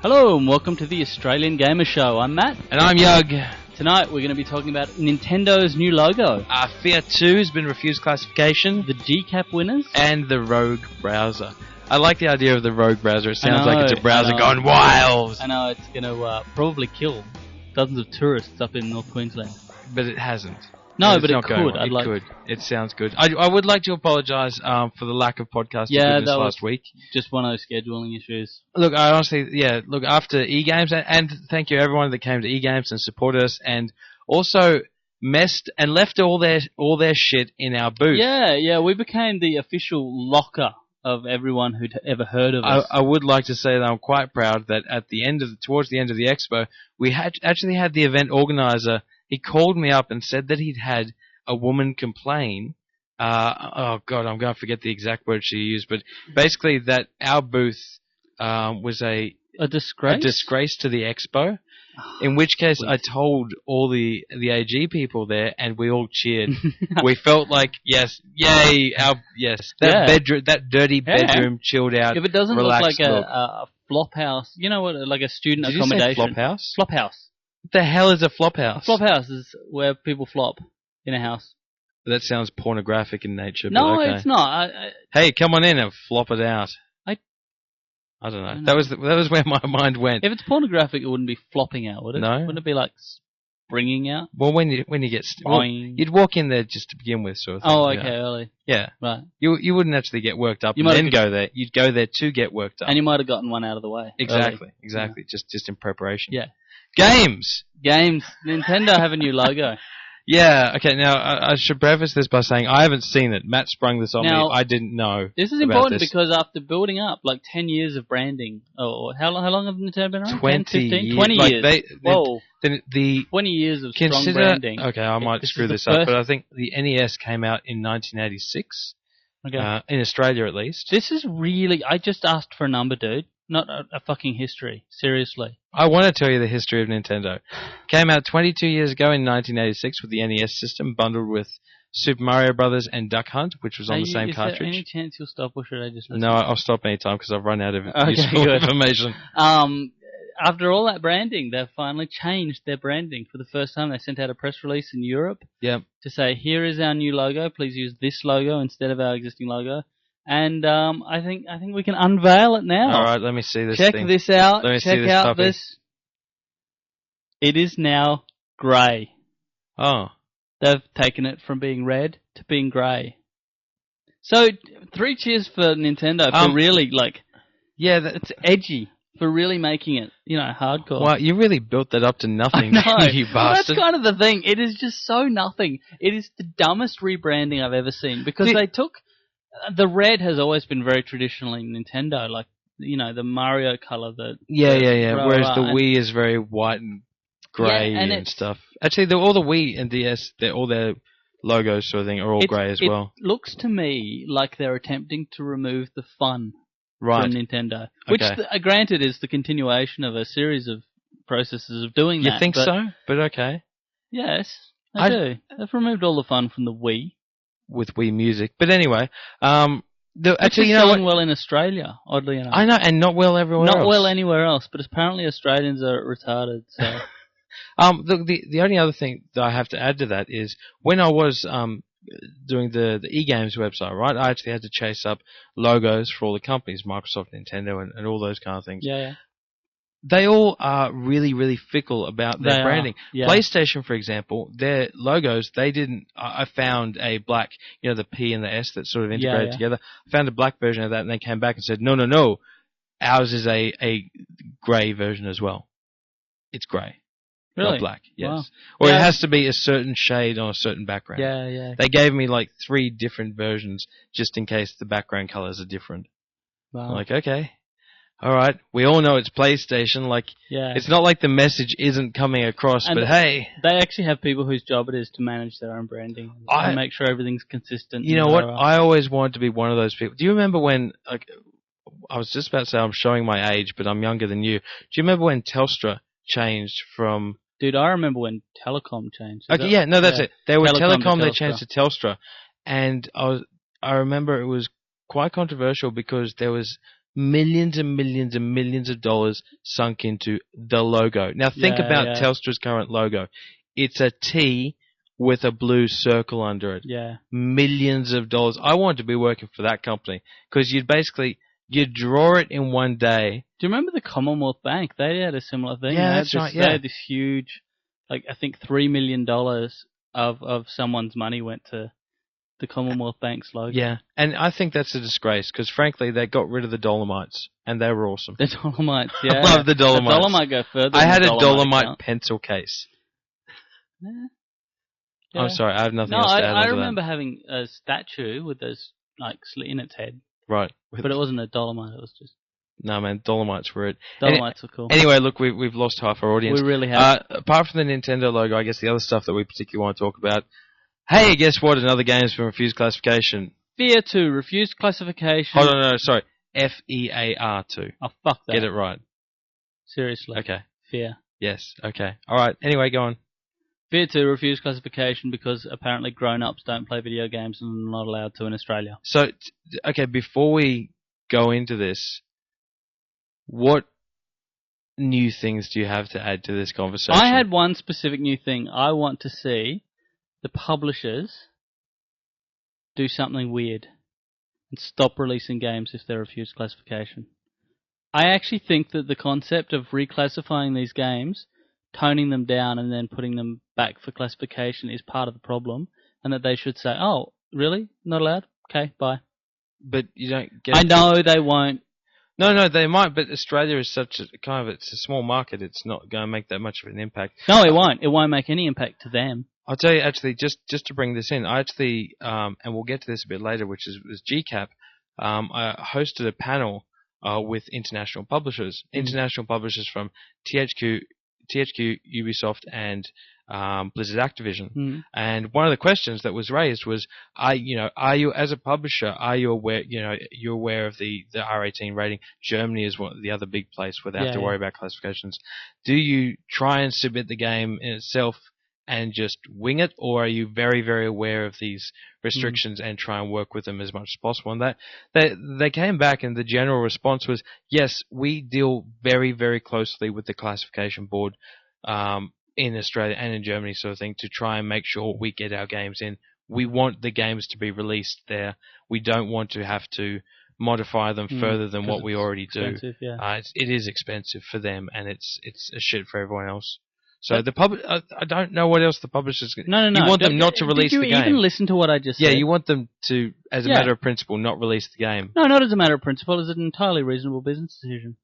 Hello and welcome to the Australian Gamer Show. I'm Matt. And I'm Yug. Tonight we're going to be talking about Nintendo's new logo. Fiat 2 has been refused classification. The GCAP winners. And the Rogue browser. I like the idea of the Rogue browser. It sounds like it's a browser know. gone wild. I know, it's going to probably kill dozens of tourists up in North Queensland. But it hasn't. No, It's but it not going could. well. It could. It sounds good. I would like to apologise for the lack of podcasting goodness last week. Just one of those scheduling issues. Look, I honestly, after E-Games, and thank you everyone that came to E-Games and supported us, and also messed and left all their shit in our booth. Yeah, we became the official locker of everyone who'd ever heard of us. I would like to say that I'm quite proud that towards the end of the expo, we actually had the event organizer. He called me up and said that he'd had a woman complain. Oh God, I'm going to forget the exact word she used, but basically that our booth was a disgrace. A disgrace to the expo. In which case, I told all the AG people there, and we all cheered. We felt like yes, yay, that dirty bedroom, chilled out. If it doesn't look like look. a flop house, you know what, like a student Did accommodation. You say flop house? Flop house. What the hell is a flop house? Flop house is where people flop in a house. That sounds pornographic in nature. No, but okay. it's not. Hey, come on in and flop it out. I don't know. That was where my mind went. If it's pornographic, it wouldn't be flopping out, would it? No. Wouldn't it be like springing out? Well, when you get you'd walk in there just to begin with, sort of thing. Oh, okay, early. Yeah. Right. You wouldn't actually get worked up and then go there. You'd go there to get worked up. And you might have gotten one out of the way. Exactly. Early. Exactly. Yeah. Just in preparation. Yeah. Games. Nintendo have a new logo. Yeah, okay, now I should preface this by saying I haven't seen it. Matt sprung this on me. I didn't know. This is important because after building up like 10 years of branding, how long have Nintendo been around? 20 10, 15? years. 20 years. Whoa. 20 years of strong branding. Okay, I might screw this up, but I think the NES came out in 1986. Okay. In Australia at least. This is really... I just asked for a number, dude. Not a fucking history. Seriously. I want to tell you the history of Nintendo. Came out 22 years ago in 1986 with the NES system, bundled with Super Mario Brothers and Duck Hunt, which was on the same cartridge. Is there any chance you'll stop, or should I just listen? No, I'll stop any time because I've run out of useful information. After all that branding, they've finally changed their branding. For the first time, they sent out a press release in Europe to say, here is our new logo. Please use this logo instead of our existing logo. And I think we can unveil it now. All right, let me see this. Check this out. Let me Check see this out puppy. this. It is now grey. Oh. They've taken it from being red to being grey. So 3 cheers for Nintendo for really it's edgy. For really making it, hardcore. Well, you really built that up to nothing, you bastard. Well, that's kind of the thing. It is just so nothing. It is the dumbest rebranding I've ever seen because they took... The red has always been very traditional in Nintendo, like, the Mario color. Yeah. Whereas the Wii is very white and grey and stuff. Actually, all the Wii and DS, all their logos sort of thing are all grey as well. It looks to me like they're attempting to remove the fun from Nintendo. Which, granted, is the continuation of a series of processes of doing that. You think so? But okay. Yes, I do. They've removed all the fun from the Wii. With Wii Music. But anyway, actually, selling well in Australia, oddly enough. I know, and not well everywhere else. Not well anywhere else, but apparently Australians are retarded, so... The only other thing that I have to add to that is when I was doing the E-Games website, right, I actually had to chase up logos for all the companies, Microsoft, Nintendo, and all those kind of things. Yeah. They all are really, really fickle about their branding. Yeah. PlayStation, for example, their logos, they didn't... I found a black, the P and the S that sort of integrated together. I found a black version of that, and they came back and said, no, ours is a grey version as well. It's grey. Really? Not black, yes. Wow. Or it has to be a certain shade on a certain background. Yeah. They gave me 3 different versions just in case the background colours are different. Wow. I'm like, okay. All right, we all know it's PlayStation. It's not like the message isn't coming across, but hey. They actually have people whose job it is to manage their own branding and make sure everything's consistent. You know what? I always wanted to be one of those people. Do you remember when, I was just about to say I'm showing my age, but I'm younger than you. Do you remember when Telstra changed from... Dude, I remember when Telecom changed. Okay, that's it. They were Telecom, they changed to Telstra. And I remember it was quite controversial because there was millions and millions and millions of dollars sunk into the logo. Now think about Telstra's current logo. It's a T with a blue circle under it. Yeah. Millions of dollars. I want to be working for that company because you'd draw it in one day. Do you remember the Commonwealth Bank? They had a similar thing. Yeah, that's right. Yeah. They had this huge, like I think $3 million of someone's money went to the Commonwealth Bank's logo. Yeah, and I think that's a disgrace because, frankly, they got rid of the Dolomites, and they were awesome. The Dolomites, yeah. I love the Dolomites. The Dolomite go further. I had a Dolomite pencil case. Yeah. I'm sorry, I have nothing else to add on to that. I remember having a statue with those like slit in its head. Right. But it wasn't a Dolomite, it was just... No, man, Dolomites were it. Dolomites were cool. Anyway, look, we've lost half our audience. We really have. Apart from the Nintendo logo, I guess the other stuff that we particularly want to talk about. Hey, guess what? Another game's been refused classification. Fear 2, refused classification. Hold on, no, sorry. FEAR 2. Oh, fuck that. Get it right. Seriously. Okay. Fear. Yes, okay. Alright, anyway, go on. Fear 2 refused classification because apparently grown-ups don't play video games and are not allowed to in Australia. So, okay, before we go into this, what new things do you have to add to this conversation? I had one specific new thing. I want to see the publishers do something weird and stop releasing games if they're refused classification. I actually think that the concept of reclassifying these games, toning them down and then putting them back for classification is part of the problem, and that they should say, oh, really? Not allowed? Okay, bye. But you don't get... I know they won't. No, they might, but Australia is such a it's a small market, it's not going to make that much of an impact. No, it won't. It won't make any impact to them. I'll tell you, actually, just to bring this in, I actually, and we'll get to this a bit later, which was GCAP, I hosted a panel with international publishers. International publishers from THQ, Ubisoft, and Blizzard Activision. And one of the questions that was raised was, are you as a publisher, are you aware, you're aware of the R18 rating? Germany is the other big place where they have to worry about classifications. Do you try and submit the game in itself and just wing it, or are you very, very aware of these restrictions and try and work with them as much as possible? And that they came back, and the general response was, yes, we deal very, very closely with the classification board in Australia and in Germany, sort of thing, to try and make sure we get our games in. We want the games to be released there. We don't want to have to modify them further than what we already do. Yeah. It is expensive for them, and it's a shit for everyone else. So I don't know what else the publishers... No. You want them not to release the game. Did you even listen to what I just said? Yeah, you want them to, as a matter of principle, not release the game. No, not as a matter of principle. It's an entirely reasonable business decision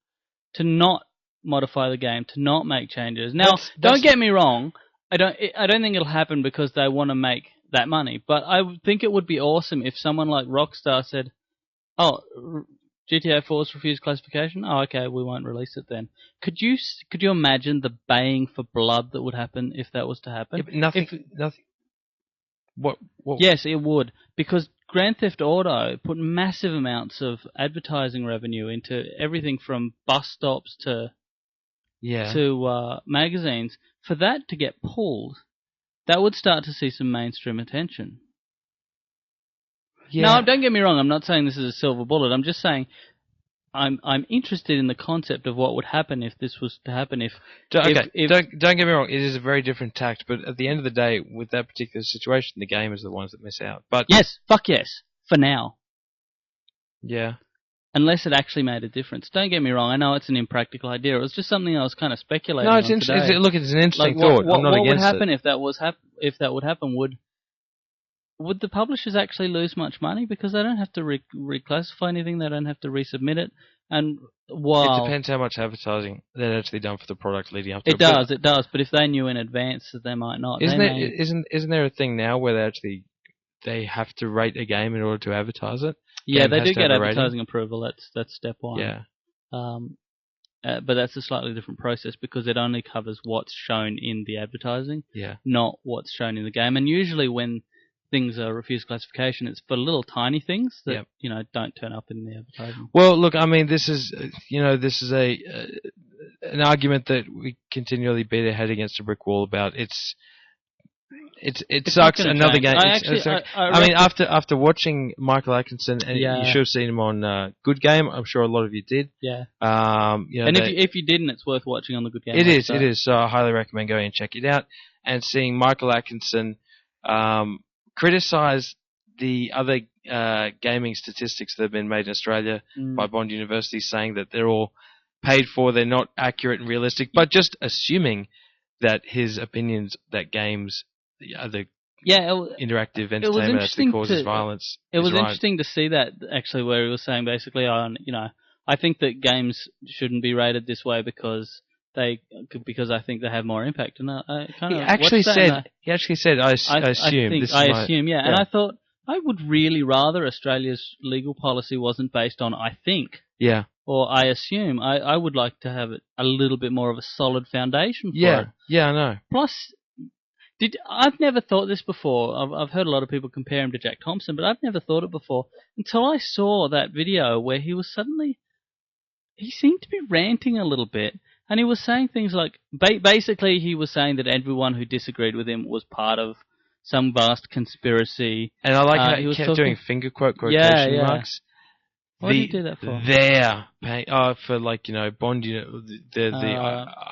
to not modify the game, to not make changes. Now, don't get me wrong. I don't think it'll happen because they want to make that money. But I think it would be awesome if someone like Rockstar said, "Oh, GTA 4's refused classification. Oh, okay, we won't release it then." Could you imagine the baying for blood that would happen if that was to happen? Yeah, but nothing. What? Yes, it would, because Grand Theft Auto put massive amounts of advertising revenue into everything from bus stops to magazines. For that to get pulled, that would start to see some mainstream attention. Yeah. Now, don't get me wrong. I'm not saying this is a silver bullet. I'm just saying I'm interested in the concept of what would happen if this was to happen. Don't get me wrong. It is a very different tact, but at the end of the day, with that particular situation, the game is the ones that miss out. But yes, fuck yes, for now. Yeah. Unless it actually made a difference. Don't get me wrong. I know it's an impractical idea. It was just something I was kind of speculating. No, it's interesting. Look, it's an interesting thought. I'm not against it. What would happen if that was if that would happen? Would the publishers actually lose much money because they don't have to reclassify anything? They don't have to resubmit it. And it depends how much advertising they've actually done for the product leading up to it. It does. But if they knew in advance that they might not, isn't there a thing now where they have to rate a game in order to advertise it? Yeah, they do get advertising approval. That's step one. Yeah. But that's a slightly different process because it only covers what's shown in the advertising, not what's shown in the game. And usually when things are refused classification, it's for little tiny things that don't turn up in the advertising. Well, look, I mean, this is an argument that we continually beat our head against a brick wall about. it sucks. Another change. game. I mean, after watching Michael Atkinson, and you should have seen him on Good Game. I'm sure a lot of you did. Yeah. And if you didn't, it's worth watching on the Good Game. It is. So I highly recommend going and check it out and seeing Michael Atkinson criticize the other gaming statistics that have been made in Australia by Bond University, saying that they're all paid for, they're not accurate and realistic, but just assuming that his opinions that games are the interactive entertainment actually causes violence. It was interesting to see that, actually, where he was saying basically, I think that games shouldn't be rated this way because I think they have more impact. And he actually said, I assume. Yeah. And I thought, I would really rather Australia's legal policy wasn't based on I think. Yeah. Or I assume. I would like to have it a little bit more of a solid foundation for it. Yeah, I know. Plus, I've never thought this before. I've heard a lot of people compare him to Jack Thompson, but I've never thought it before until I saw that video where he seemed to be ranting a little bit, and he was saying things like, basically he was saying that everyone who disagreed with him was part of some vast conspiracy. And I like how he kept doing finger quotation marks. What did he do that for? They're paying, for Bond, the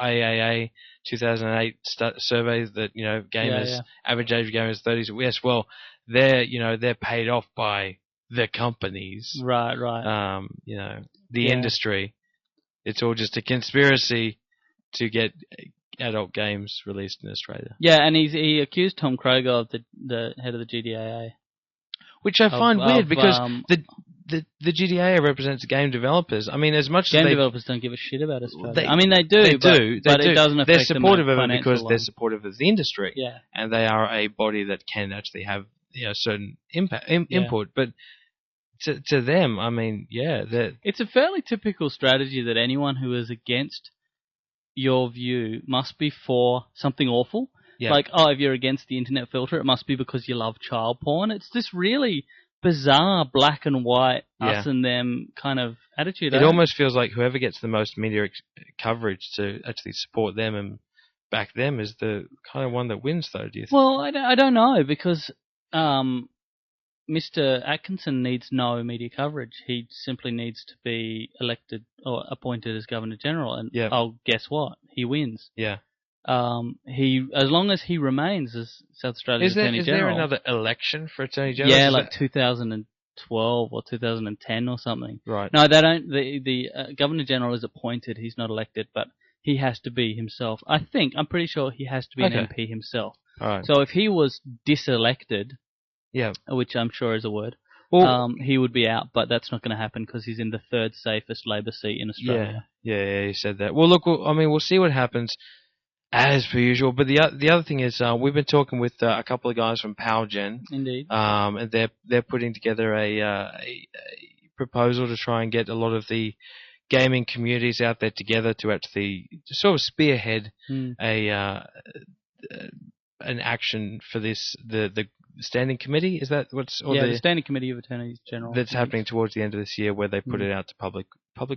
IAA 2008 survey that, gamers, average age of gamers 30s. Yes, well, they're paid off by the companies. Right. The industry. It's all just a conspiracy to get adult games released in Australia. Yeah, and he accused Tom Kroger of the head of the GDAA. Which I find weird because the GDAA represents game developers. I mean, as much as developers don't give a shit about Australia. They do, but it doesn't affect them. They're supportive of it because they're supportive of the industry. Yeah. And they are a body that can actually have certain input. But to them, I mean, it's a fairly typical strategy that anyone who is against your view must be for something awful. Yeah. Like, if you're against the internet filter, it must be because you love child porn. It's this really bizarre black and white us and them kind of attitude. It almost feels like whoever gets the most media coverage to actually support them and back them is the kind of one that wins, though, do you think? Well, I don't know, because Mr. Atkinson needs no media coverage. He simply needs to be elected or appointed as Governor-General, and guess what? He wins. Yeah. As long as he remains as South Australia's Attorney General. Is there another election for Attorney General? Yeah, like 2012 or 2010 or something. Right. No, they don't. The Governor-General is appointed. He's not elected, but he has to be himself. I'm pretty sure he has to be an MP himself. All right. So if he was diselected, which I'm sure is a word, he would be out, but that's not going to happen because he's in the third safest Labor seat in Australia. Yeah, you said that. Well, look, we'll see what happens. As per usual, but the other thing is we've been talking with a couple of guys from PowerGen. Indeed. And they're putting together a proposal to try and get a lot of the gaming communities out there together to actually sort of spearhead an action for this the standing committee. Is that what's the standing committee of Attorneys General that's happening towards the end of this year, where they put it out to public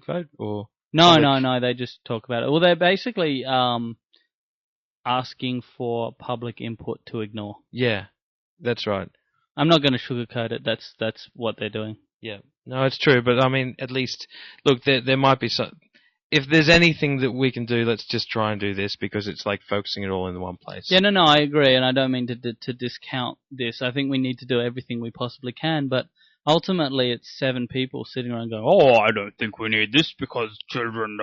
vote or no, they just talk about it. Well, they're basically asking for public input to ignore. Yeah, that's right. I'm not going to sugarcoat it. That's what they're doing. Yeah, no, it's true. But I mean, at least look, there might be some. If there's anything that we can do, let's just try and do this, because it's like focusing it all in one place. Yeah, no, I agree, and I don't mean to discount this. I think we need to do everything we possibly can, but ultimately it's 7 people sitting around going, I don't think we need this because children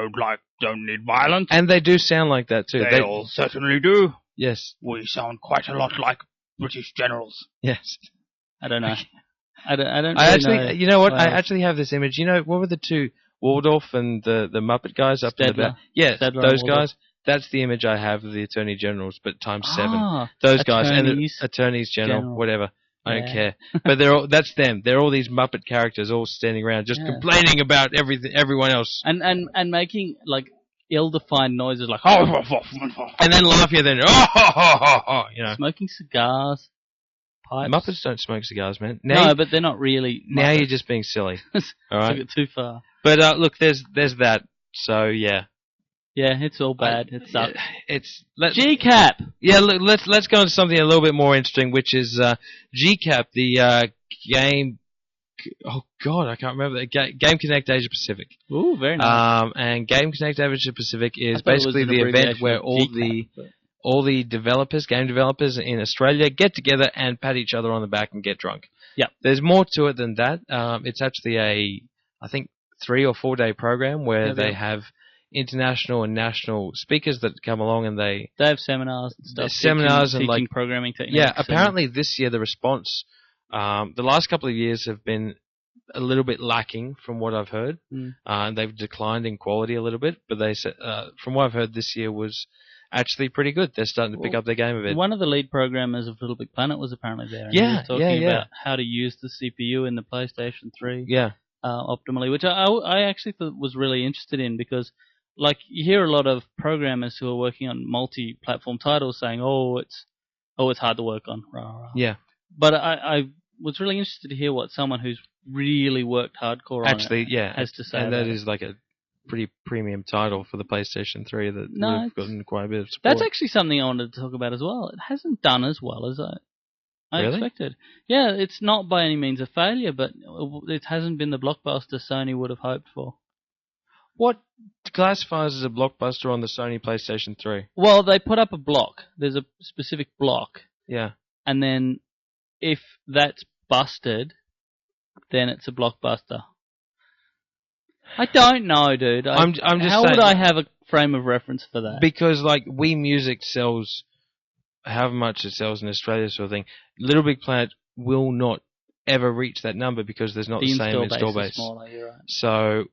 don't need violence. And they do sound like that too. They all certainly do. Yes. We sound quite a lot like British generals. Yes. I don't know. I don't know. You know what? I actually have this image. You know, what were the two, Waldorf and the Muppet guys up in the back? Yes, those guys. That's the image I have of the Attorney Generals, but times 7. Those guys and the Attorneys General, whatever. I don't care. But that's them. They're all these Muppet characters all standing around just complaining about everyone else. And making like ill-defined noises like and then laughing, then smoking cigars, pipes. Muppets don't smoke cigars, man. No, but they're not really Muppets. Now you're just being silly. All right. Took it too far. But look, there's that. So yeah. Yeah, it's all bad. It sucks. GCAP. Yeah, let's go into something a little bit more interesting, which is GCAP, the game. Oh God, I can't remember. Game Connect Asia Pacific. Ooh, very nice. And Game Connect Asia Pacific is basically the event where all the developers, game developers in Australia, get together and pat each other on the back and get drunk. Yeah. There's more to it than that. It's actually I think 3 or 4 day program where they have international and national speakers that come along and they have seminars and stuff. Teaching programming techniques. Yeah, apparently this year the response, the last couple of years have been a little bit lacking from what I've heard. They've declined in quality a little bit, but they said, from what I've heard, this year was actually pretty good. They're starting to pick up their game a bit. One of the lead programmers of Little Big Planet was apparently there. Yeah, he was talking about how to use the CPU in the PlayStation 3 optimally, which I actually thought was really interested in because, like, you hear a lot of programmers who are working on multi-platform titles saying, it's hard to work on. Rah, rah. Yeah. But I was really interested to hear what someone who's really worked hardcore on it has to say. And that is like a pretty premium title for the PlayStation 3 that we've gotten quite a bit of support. That's actually something I wanted to talk about as well. It hasn't done as well as I expected. Yeah, it's not by any means a failure, but it hasn't been the blockbuster Sony would have hoped for. What classifies as a blockbuster on the Sony PlayStation 3? Well, they put up a block. There's a specific block. Yeah. And then if that's busted, then it's a blockbuster. I don't know, dude. I'm just how saying, would I have a frame of reference for that? Because, like, Wii Music sells however much it sells in Australia sort of thing. Little Big Planet will not ever reach that number because there's not the same install base. Is smaller, you're right. So,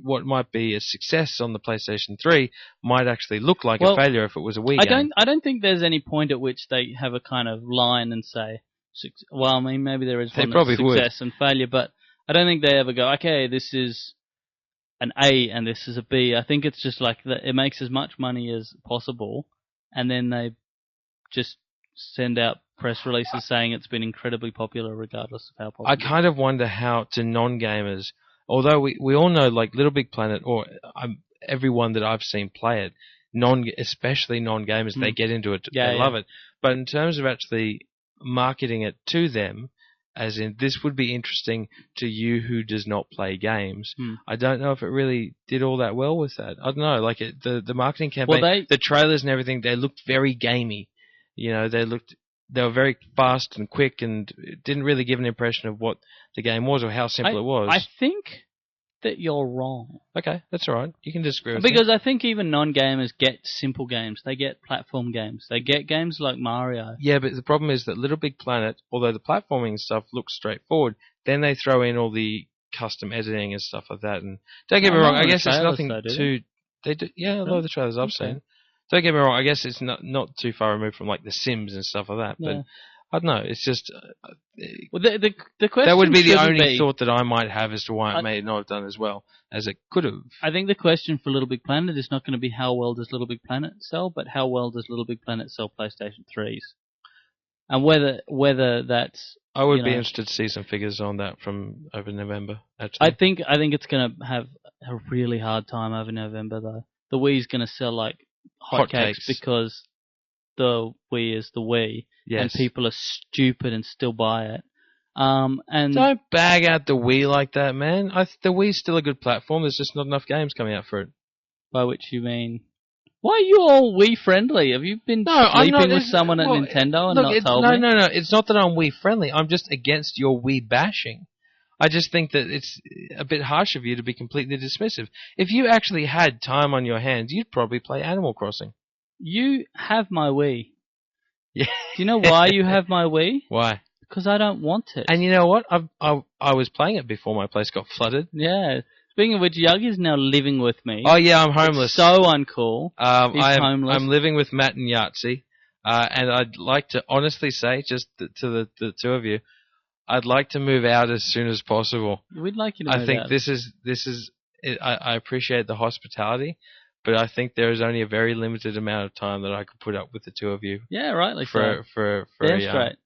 what might be a success on the PlayStation 3 might actually look like a failure if it was a Wii game. I don't think there's any point at which they have a kind of line and say, well, I mean, maybe there is one that's success and failure, but I don't think they ever go, okay, this is an A and this is a B. I think it's just like that. It makes as much money as possible, and then they just send out press releases saying it's been incredibly popular regardless of how popular. I kind of wonder how to non-gamers, although we all know, like, Little Big Planet, or everyone that I've seen play it, especially non-gamers, they get into it, they love it. But in terms of actually marketing it to them, as in, this would be interesting to you who does not play games. I don't know if it really did all that well with that. I don't know, like the marketing campaign, the trailers and everything, they looked very gamey. They were very fast and quick and didn't really give an impression of what the game was or how simple it was. I think that you're wrong. Okay, that's all right. You can disagree with me. Because I think even non-gamers get simple games. They get platform games. They get games like Mario. Yeah, but the problem is that Little Big Planet, although the platforming stuff looks straightforward, then they throw in all the custom editing and stuff like that. And don't get me wrong, I guess it's nothing too... They do, yeah, a lot of the trailers I've seen. Don't get me wrong, I guess it's not too far removed from, like, The Sims and stuff like that, but I don't know, it's just... well, the question that would be the only thought that I might have as to why it may not have done as well as it could have. I think the question for Little Big Planet is not going to be how well does Little Big Planet sell, but how well does Little Big Planet sell PlayStation 3s? And whether that's... I would be interested to see some figures on that from over November, actually. I think it's going to have a really hard time over November, though. The Wii's going to sell like hotcakes because the Wii is the Wii, and people are stupid and still buy it. And don't bag out the Wii like that, man. The Wii's still a good platform. There's just not enough games coming out for it. By which you mean? Why are you all Wii friendly? Have you been sleeping with someone at Nintendo and not told me? No. It's not that I'm Wii friendly. I'm just against your Wii bashing. I just think that it's a bit harsh of you to be completely dismissive. If you actually had time on your hands, you'd probably play Animal Crossing. You have my Wii. Yeah. Do you know why you have my Wii? Why? Because I don't want it. And you know what? I was playing it before my place got flooded. Yeah. Speaking of which, Yuggy's now living with me. Oh yeah, I'm homeless. It's so uncool. He's homeless. I'm living with Matt and Yahtzee, and I'd like to honestly say, just to the two of you, I'd like to move out as soon as possible. We'd like you to move out. I think this is. I appreciate the hospitality, but I think there is only a very limited amount of time that I could put up with the two of you. Yeah, rightly for Damn straight.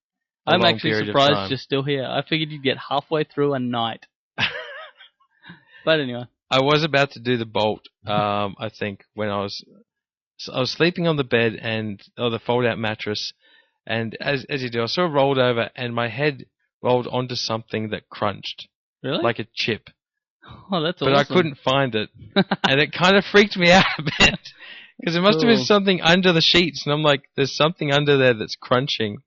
I'm actually surprised you're still here. I figured you'd get halfway through a night. But anyway. I was about to do the bolt. I think when I was sleeping on the bed or the fold-out mattress, and as you do, I sort of rolled over, and my head rolled onto something that crunched, Really? like a chip. Oh, that's but awesome. I couldn't find it, and it kind of freaked me out a bit because it must have been something under the sheets, and I'm like, "There's something under there that's crunching."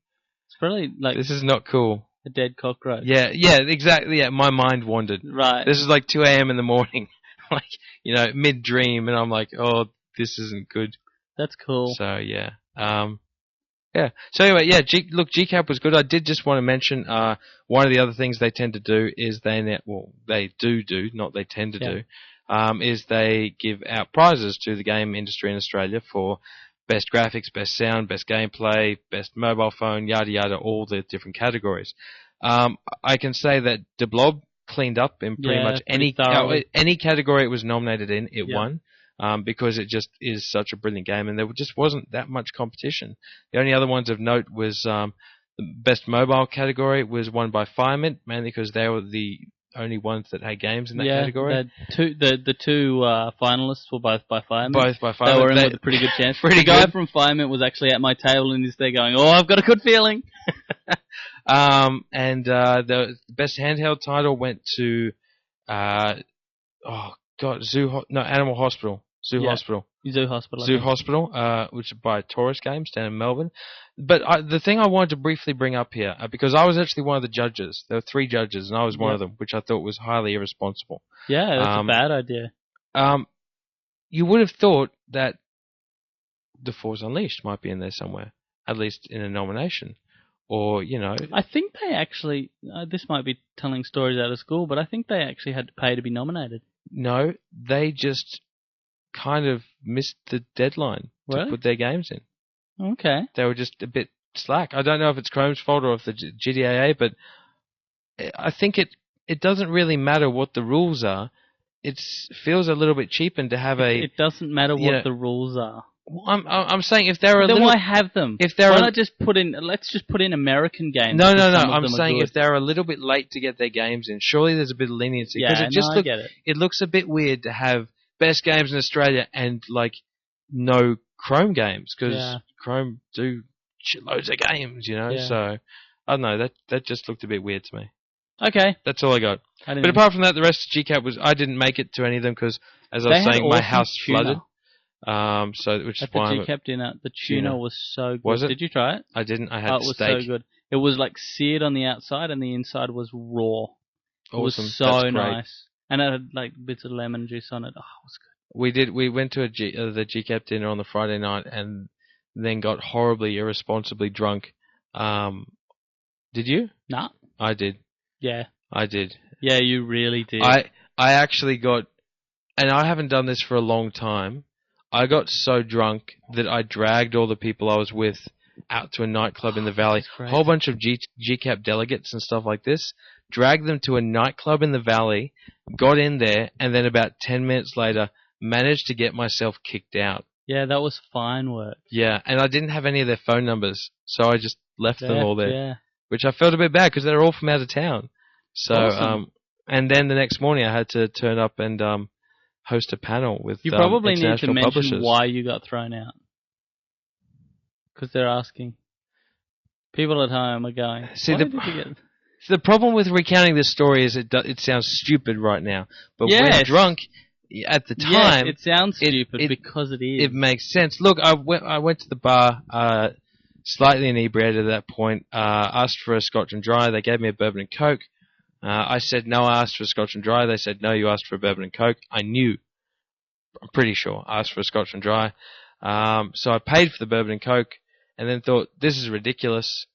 It's probably like this is not cool. A dead cockroach. Yeah, exactly. Yeah, my mind wandered. Right. This is like 2 a.m. in the morning, like mid dream, and I'm like, "Oh, this isn't good." That's cool. So yeah. Yeah. So anyway, yeah. GCAP was good. I did just want to mention one of the other things they tend to do is they do, not they tend to do, is they give out prizes to the game industry in Australia for best graphics, best sound, best gameplay, best mobile phone, yada yada, all the different categories. I can say that De Blob cleaned up in pretty much any category it was nominated in. It won. Because it just is such a brilliant game, and there just wasn't that much competition. The only other ones of note was the best mobile category was won by Firemint, mainly because they were the only ones that had games in that category. The two finalists were both by Firemint. Both by Firemint. They were in with a pretty good chance. The guy from Firemint was actually at my table and he's there going, "Oh, I've got a good feeling." And the best handheld title went to Animal Hospital. Zoo Hospital, which is by Taurus Games down in Melbourne. But the thing I wanted to briefly bring up here, because I was actually one of the judges. There were 3 judges, and I was one of them, which I thought was highly irresponsible. Yeah, that's a bad idea. You would have thought that The Force Unleashed might be in there somewhere, at least in a nomination. Or, I think they actually, this might be telling stories out of school, but I think they actually had to pay to be nominated. No, they just kind of missed the deadline to put their games in. Okay. They were just a bit slack. I don't know if it's Chrome's fault or if the GCAP, but I think it doesn't really matter what the rules are. It feels a little bit cheapened to have It doesn't matter what the rules are. I'm saying if there are then why have them? If there why not just let's just put in American games. No. I'm saying if they're a little bit late to get their games in, surely there's a bit of leniency. Yeah, I get it. It looks a bit weird to have best games in Australia and no Chrome games, because Chrome do shitloads of games, So I don't know. That just looked a bit weird to me. Okay, that's all I got. But apart from that, the rest of GCAP I didn't make it to any of them because, as I was saying, my house flooded. Which is why the GCAP dinner, the tuna was so good. Was it? Did you try it? I didn't. I had steak. It was so good. It was seared on the outside, and the inside was raw. It was so nice, and it had bits of lemon juice on it. Oh, it was good. We went to the GCAP dinner on the Friday night, and then got horribly, irresponsibly drunk. Did you? Nah. I did. Yeah. I did. Yeah, you really did. I actually got, and I haven't done this for a long time. I got so drunk that I dragged all the people I was with out to a nightclub in the valley. A whole bunch of GCAP delegates and stuff like this. Dragged them to a nightclub in the valley, got in there, and then about 10 minutes later, managed to get myself kicked out. Yeah, that was fine work. Yeah, and I didn't have any of their phone numbers, so I just left them all there. Yeah. Which I felt a bit bad because they're all from out of town. So, awesome. And then the next morning I had to turn up and host a panel with You probably need to mention publishers. why you got thrown out. Because they're asking. People at home are going, the problem with recounting this story is it sounds stupid right now. But when drunk, at the time... it sounds stupid because it is. It makes sense. Look, I went to the bar... slightly inebriated at that point, asked for a Scotch and Dry. They gave me a bourbon and Coke. I said no, I asked for a Scotch and Dry. They said no, you asked for a bourbon and Coke. I'm pretty sure, I asked for a Scotch and Dry. So I paid for the bourbon and Coke and then thought, this is ridiculous.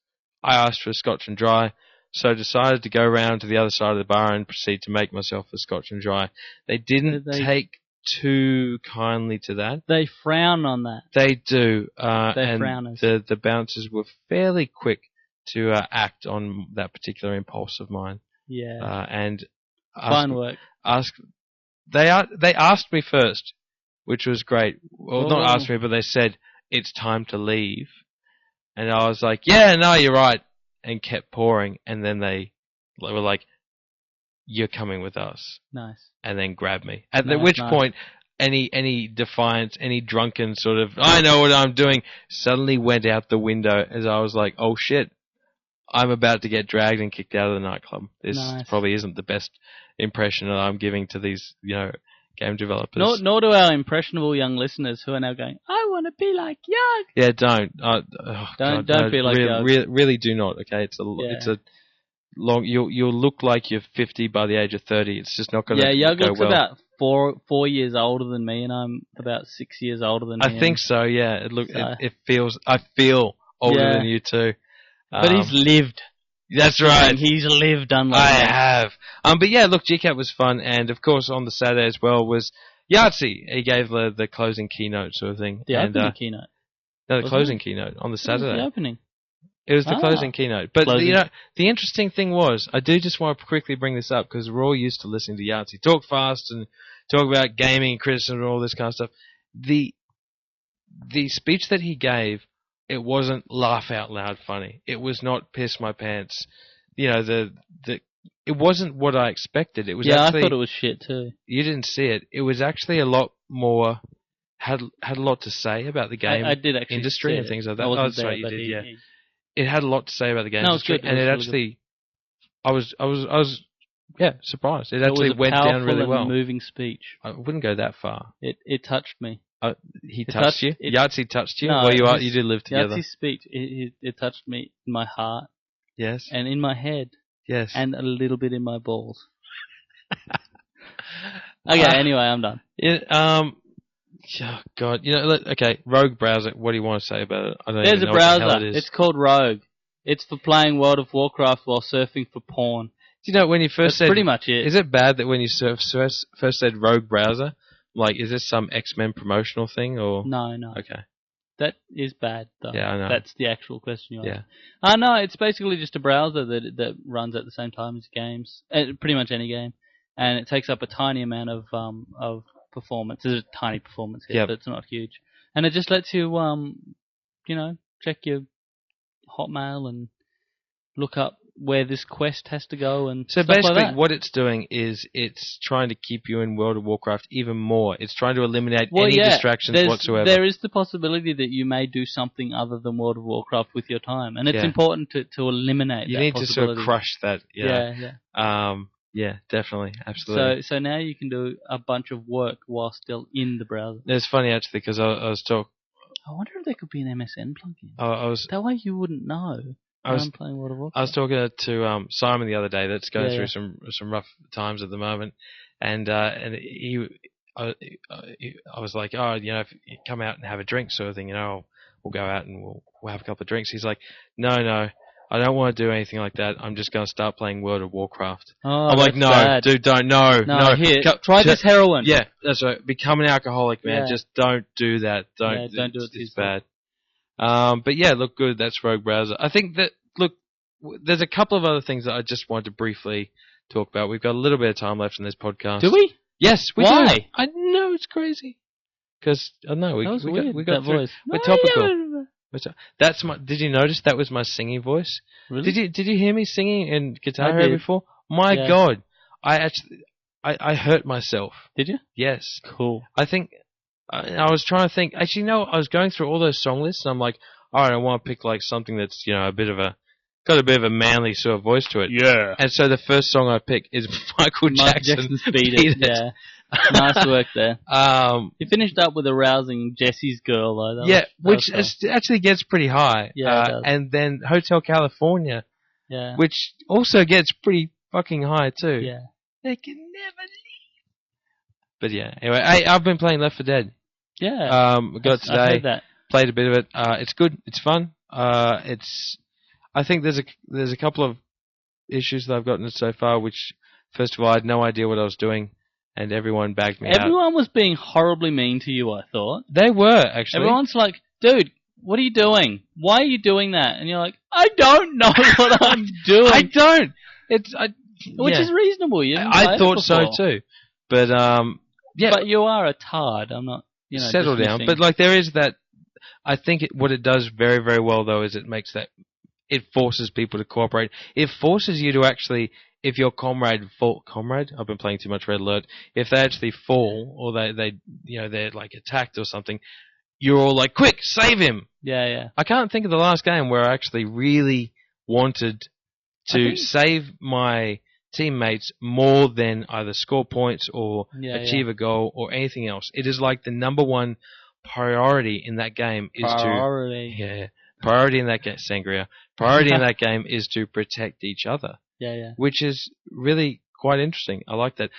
I asked for a Scotch and Dry. So I decided to go around to the other side of the bar and proceed to make myself a Scotch and Dry. They didn't take too kindly to that. They frown on that. They do. They're frowners. The bouncers were fairly quick to act on that particular impulse of mine. Yeah. And fine work. They asked me first, which was great. Well, not asked me, but they said it's time to leave, and I was like, yeah, no, you're right, and kept pouring, and then they were like, you're coming with us. Nice. And then grabbed me. At which point, any defiance, any drunken sort of, I know what I'm doing, suddenly went out the window as I was like, oh shit, I'm about to get dragged and kicked out of the nightclub. This probably isn't the best impression that I'm giving to these, game developers. Nor do our impressionable young listeners who are now going, I want to be like Yug. Yeah, don't. Don't be like Yug. Really do not, okay? It's a long, you'll look like you're 50 by the age of 30. It's just not going to go well. Yeah, Yug looks about 4 years older than me, and I'm about 6 years older than him. I think so, yeah. It feels, I feel older than you too. But he's lived. That's right. He's lived, unlike I have. But yeah, look, GCAP was fun, and of course on the Saturday as well was Yahtzee. He gave the closing keynote sort of thing. The opening keynote. No, the closing keynote on the Saturday. The opening. It was the closing keynote. But the interesting thing was, I do just want to quickly bring this up because we're all used to listening to Yahtzee talk fast and talk about gaming and criticism and all this kind of stuff. The speech that he gave, it wasn't laugh out loud funny. It was not piss my pants. It wasn't what I expected. It was actually, I thought it was shit too. You didn't see it. It was actually a lot more, had a lot to say about the game I did actually industry and things like that. That's right, you did, yeah. It had a lot to say about the game industry, good. And it actually, I was surprised. It actually went down really well. It was a powerful and moving speech. I wouldn't go that far. It touched me. He touched you? Yahtzee touched you? No, well, you do live together. Yahtzee's speech, it touched me in my heart. Yes. And in my head. Yes. And a little bit in my balls. Okay, anyway, I'm done. Oh, God. Okay, Rogue browser, what do you want to say about it? There's a browser. It's called Rogue. It's for playing World of Warcraft while surfing for porn. Do when you first said... pretty much it. Is it bad that when you first said Rogue browser... is this some X-Men promotional thing, or...? No. Okay. That is bad, though. Yeah, I know. That's the actual question you asked. Yeah. No, it's basically just a browser that runs at the same time as games. Pretty much any game. And it takes up a tiny amount of performance. There's a tiny performance here, but it's not huge. And it just lets you, check your Hotmail and look up where this quest has to go and so stuff basically like that. What it's doing is it's trying to keep you in World of Warcraft even more. It's trying to eliminate any distractions whatsoever. There is the possibility that you may do something other than World of Warcraft with your time, and it's important to eliminate that possibility. You need to sort of crush that. Yeah, definitely, absolutely. So now you can do a bunch of work while still in the browser. It's funny actually because I was talking. I wonder if there could be an MSN plugin. That way you wouldn't know. I'm playing World of Warcraft. I was talking to Simon the other day. That's going through some rough times at the moment, and I was like, if you come out and have a drink, sort of thing, we'll go out and we'll have a couple of drinks. He's like, no, I don't want to do anything like that. I'm just going to start playing World of Warcraft. I'm like, no, bad. Dude, don't, no. Here, try this heroin. Yeah, that's right. Become an alcoholic, man. Just don't do that. Don't do it. It's bad. But yeah, look good. That's Rogue Browser. I think that, look, there's a couple of other things that I just wanted to briefly talk about. We've got a little bit of time left in this podcast. Do we? Yes, we Why? do. I know, it's crazy. Because, I don't know, we got through. Voice. We're topical. That's my. Did you notice that was my singing voice? Really? Did you hear me singing in Guitar Hero before? My God, I hurt myself. Did you? Yes. Cool. I think I was trying to think. Actually, no. I was going through all those song lists, and I'm like, all right, I want to pick like something that's got a bit of a manly sort of voice to it. Yeah. And so the first song I pick is Michael Jackson's Beat It. Yeah. Nice work there. You finished up with a rousing Jesse's Girl, though. Which actually gets pretty high. Yeah, it does. And then Hotel California, which also gets pretty fucking high too. Yeah. They can never leave. But yeah, anyway, I've been playing Left 4 Dead. Yeah. Got it today. I heard that. Played a bit of it. It's good. It's fun. I think there's a couple of issues that I've gotten so far, which, first of all, I had no idea what I was doing. And everyone bagged me out. Everyone was being horribly mean to you, I thought. They were, actually. Everyone's like, dude, what are you doing? Why are you doing that? And you're like, I don't know what I'm doing. I don't. Which is reasonable. I thought so too. But, But you are a tard. I'm not, settle down. But, there is that. I think what it does very, very well, though, is it forces people to cooperate. It forces you to actually if your comrade, I've been playing too much Red Alert. If they actually fall or they're like attacked or something, you're all like, quick, save him. Yeah. I can't think of the last game where I actually really wanted to save my teammates more than either score points or achieve a goal or anything else. It is like the number one priority in that game is priority in that game, Sangria. Priority in that game is to protect each other. Yeah. Which is really quite interesting. I like that.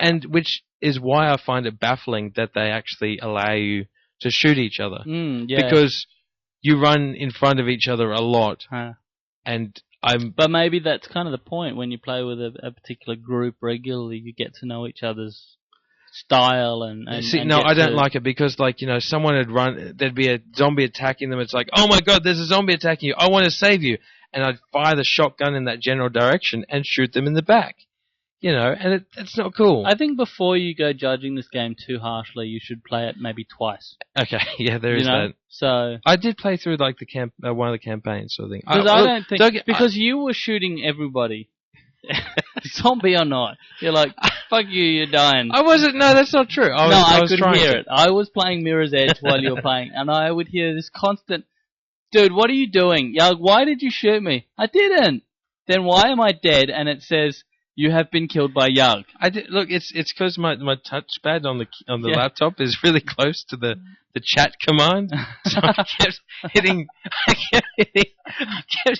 And which is why I find it baffling that they actually allow you to shoot each other. Because you run in front of each other a lot. And But maybe that's kind of the point. When you play with a particular group regularly, you get to know each other's style and I don't like it because, like, you know, someone had run, there'd be a zombie attacking them. It's like, oh my god, there's a zombie attacking you. I want to save you. And I'd fire the shotgun in that general direction and shoot them in the back. You know, and it's not cool. I think before you go judging this game too harshly, you should play it maybe twice. Okay, yeah, there is that. So I did play through like the one of the campaigns sort of thing. Because you were shooting everybody, zombie or not. You're like, fuck you, you're dying. I wasn't. No, that's not true. I couldn't hear it. I was playing Mirror's Edge while you were playing, and I would hear this constant, dude, what are you doing? Yug, why did you shoot me? I didn't. Then why am I dead? And it says, you have been killed by Yug. I did, look, it's because my touchpad on the laptop is really close to the chat command, so I kept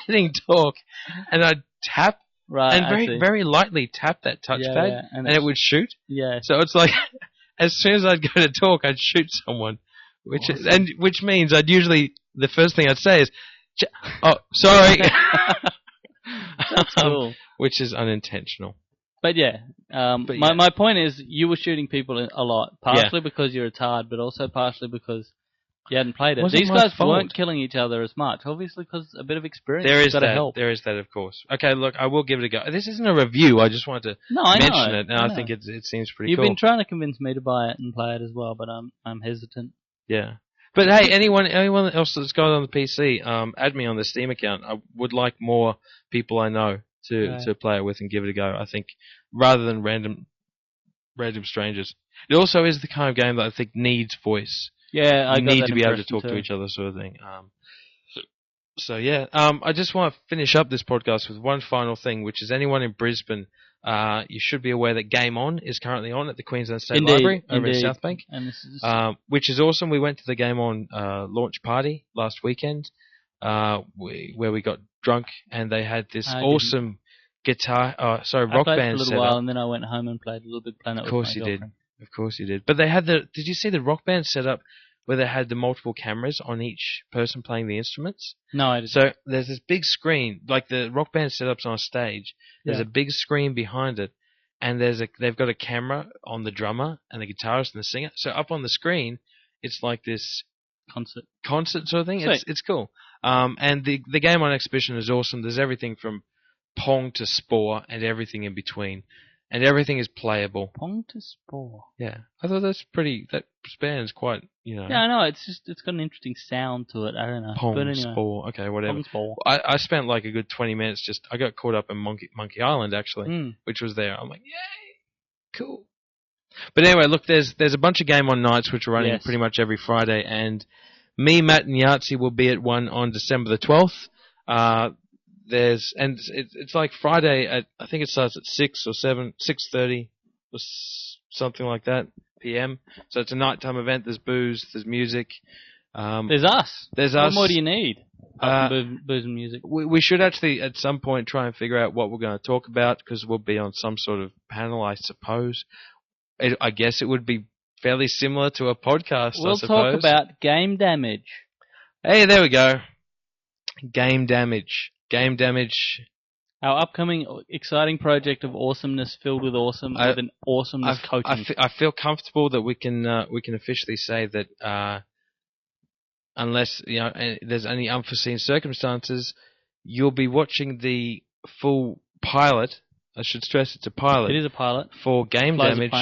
hitting talk, and I'd tap and very lightly tap that touchpad, and it would shoot. Yeah. So it's like as soon as I'd go to talk, I'd shoot someone, which means I'd usually the first thing I'd say is, "Oh, sorry." That's cool. Which is unintentional. But my point is you were shooting people a lot, partially because you're a tard, but also partially because you hadn't played it. These guys weren't killing each other as much, obviously because a bit of experience has got to help. There is that, of course. Okay, look, I will give it a go. This isn't a review, I just wanted to mention it, and I think it seems pretty cool. You've been trying to convince me to buy it and play it as well, but I'm hesitant. Yeah. But hey, anyone else that's got it on the PC, add me on the Steam account. I would like more people I know to play it with and give it a go. I think rather than random strangers. It also is the kind of game that I think needs voice. Yeah, I need to be able to talk to each other, sort of thing. So yeah, I just want to finish up this podcast with one final thing, which is anyone in Brisbane. You should be aware that Game On is currently on at the Queensland State Library over in South Bank, which is awesome. We went to the Game On launch party last weekend, where we got drunk, and they had this awesome rock band set up. I played for a little while, and then I went home and played a Little Big Planet. Of course you did. But they had did you see the rock band set up where they had the multiple cameras on each person playing the instruments? No, I didn't. So there's this big screen, like the rock band setup's on a stage. There's a big screen behind it, and they've got a camera on the drummer and the guitarist and the singer. So up on the screen, it's like this concert sort of thing. It's cool. And the Game On exhibition is awesome. There's everything from Pong to Spore and everything in between. And everything is playable. Pong to Spore. Yeah. I thought that span's quite, you know. Yeah, I know. It's got an interesting sound to it. I don't know. Pong, but anyway. Spore. Okay, whatever. Pong, Spore. I spent like a good 20 minutes I got caught up in Monkey Island, actually, which was there. I'm like, yay! Cool. But anyway, look, there's a bunch of Game On nights which are running pretty much every Friday, and me, Matt, and Yahtzee will be at one on December the 12th. It's like Friday at, I think it starts at 6 or 6:30 or something like that p.m. So it's a nighttime event. There's booze, there's music. There's us. What more do you need? Booze and music. We should actually at some point try and figure out what we're going to talk about, because we'll be on some sort of panel, I suppose. I guess it would be fairly similar to a podcast. We'll talk about game damage. Hey, there we go. Game damage. Our upcoming exciting project of awesomeness filled with with an awesomeness coaching. I feel comfortable that we can officially say that unless there's any unforeseen circumstances, you'll be watching the full pilot. I should stress it's a pilot. It is a pilot for Game Damage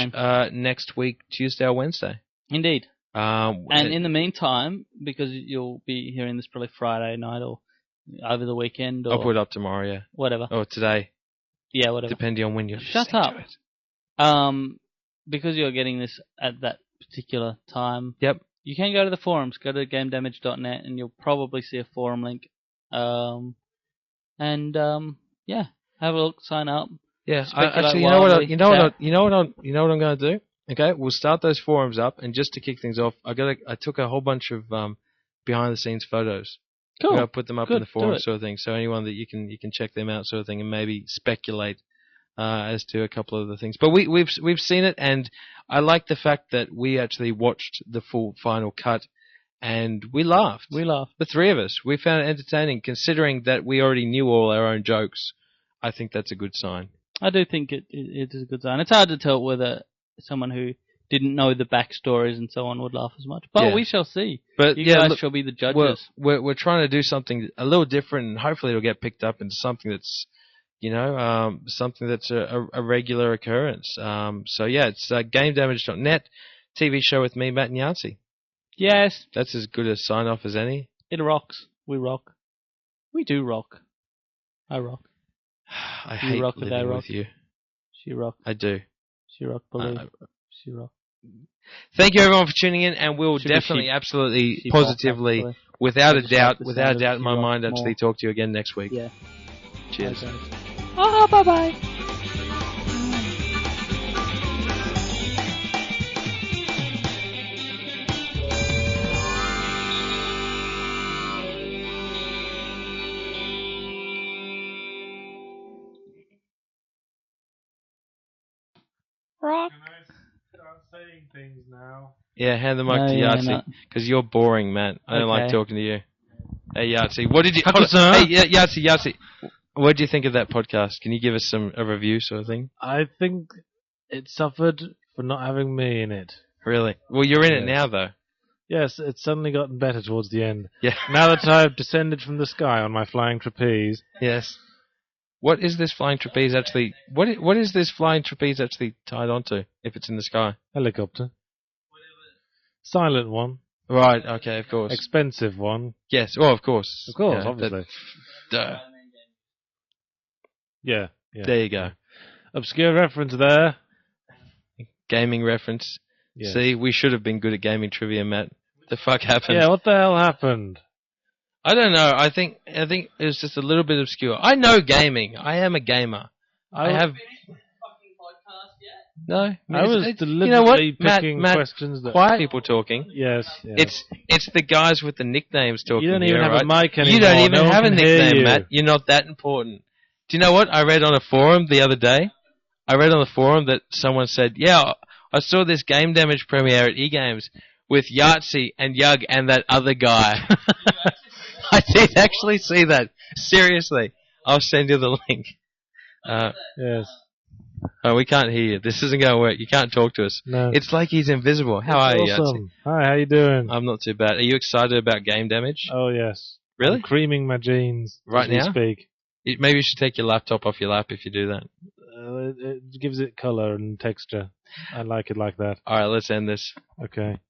next week, Tuesday or Wednesday. Indeed. And in the meantime, because you'll be hearing this probably Friday night or over the weekend, or I'll put it up tomorrow, yeah. Whatever. Or today. Yeah, whatever. Depending on when you're Shut listening up. to it. Because you're getting this at that particular time. Yep. You can go to the forums. Go to gamedamage.net, and you'll probably see a forum link. Yeah, have a look, sign up. Yeah, Speculate you know what? wildly, You know what? chat. You know what I'm going to do. Okay, we'll start those forums up, and just to kick things off, I took a whole bunch of behind the scenes photos. Cool. I'm going to put them up Good, in the forum, do it. sort of thing. So anyone that you can check them out, sort of thing, and maybe speculate as to a couple of the things. But we've seen it, and I like the fact that we actually watched the full final cut, and we laughed. We laughed. The three of us. We found it entertaining, considering that we already knew all our own jokes. I think that's a good sign. I do think it is a good sign. It's hard to tell whether someone who didn't know the backstories and so on would laugh as much. But we shall see. But you guys shall be the judges. We're trying to do something a little different, and hopefully it'll get picked up into something that's, something that's a regular occurrence. So yeah, it's GameDamage.net, TV show with me, Matt and Yancey. Yes. That's as good a sign off as any. It rocks. We rock. We do rock. I rock. I hate rock living with you. She rock. I do. She rock, believe. She rock. Thank you everyone for tuning in, and we'll definitely, absolutely, positively, without a doubt in my mind, actually talk to you again next week. Yeah. Cheers. Oh, bye-bye. Rock. Can I start saying things now? Yeah, hand the mic to Yahtzee, because you're boring, Matt. I don't like talking to you. Hey, Yahtzee, what did you... Hey, Yahtzee, what did you think of that podcast? Can you give us a review sort of thing? I think it suffered for not having me in it. Really? Well, you're in it now, though. Yes, it's suddenly gotten better towards the end. Yeah. Now that I've descended from the sky on my flying trapeze. Yes. What is this flying trapeze actually... What is this flying trapeze actually tied onto, if it's in the sky? Helicopter. Silent one. Right, okay, of course. Expensive one. Yes, well, of course. Of course, obviously. Duh. Yeah. There you go. Obscure reference there. Gaming reference. Yeah. See, we should have been good at gaming trivia, Matt. The fuck happened? Yeah, what the hell happened? I don't know. I think it was just a little bit obscure. I know gaming. I am a gamer. I have... No, I was deliberately picking Matt, questions that quiet people talking. Yes. It's the guys with the nicknames talking. You don't even have a mic anymore. You don't even have a nickname, Matt. You're not that important. Do you know what I read on a forum the other day? I read on the forum that someone said, "Yeah, I saw this Game Damage premiere at E-Games with Yahtzee and Yug and that other guy." I did actually see that. Seriously, I'll send you the link. Yes. Oh, we can't hear you. This isn't going to work. You can't talk to us. No. It's like he's invisible. How are you, Awesome. Hi, how you doing? I'm not too bad. Are you excited about Game Damage? Oh, yes. Really? I'm creaming my jeans right now? Speak. Maybe you should take your laptop off your lap if you do that. It gives it colour and texture. I like it like that. All right, let's end this. Okay.